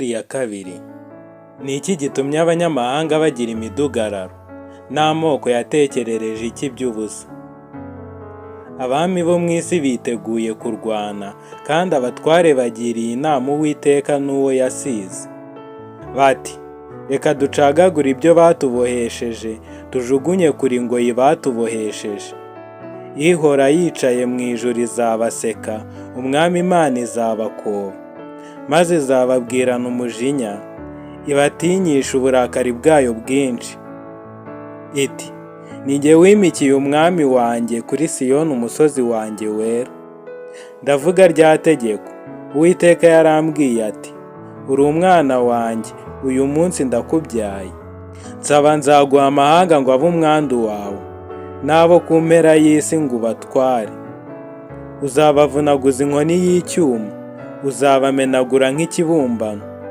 Zaburi ya kabiri. Ni iki gitumye abanyamahanga bagira imidugararo, n'amoko yatekerereje iki by'ubusa? Abami bo mu isi biteguye kurwana, kandi abatware bagiriye inama Uwiteka n'uwo yasize. Bati, reka ducagagure ibyo batubohesheje, tujugunye kure ingoyi batubohesheje. Ihora yicaye mu ijuru izabaseka, Umwami Imana izabakoba, maze izababwirana umujinya, ibatinyisha uburakari bwayo bwinshi. Iti, ni jye wimikiye umwami wanjye kuri Siyoni umusozi wanjye wera. Ndavuga rya tegeko, Uwiteka yarambwiye ati, uri umwana wanjye, uyu munsi ndakubyaye. Nsaba nzaguha amahanga ngo abe umwandu wawe, n'abo ku mpera y'isi ngo ubatware. Uzabavunaguza inkoni y'icyuma, uzabamenagura nk'ikibumbano.